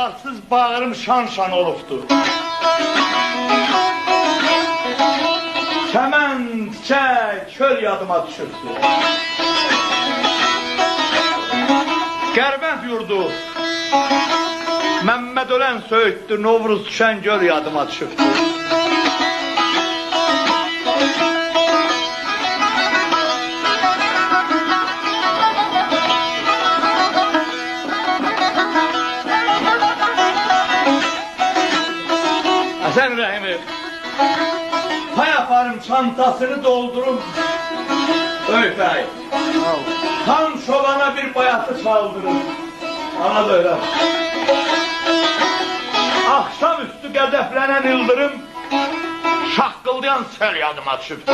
Ayarsız bağırım şan olubdu. Çəmən, çiçək, çöl yadıma düşübdü. Qərbənd yurdu, Məmməd ölən söyüddü, Novruz düşən göl yadıma düşübdü. Həsən Rəhimov, pay yaparım, çantasını doldurum, öpey. Tam şovana bir bayatı çaldırır, ana da öyle. Akşam üstü qədəflənən ildırım, şaqqıldayan sel yadıma düşübdü.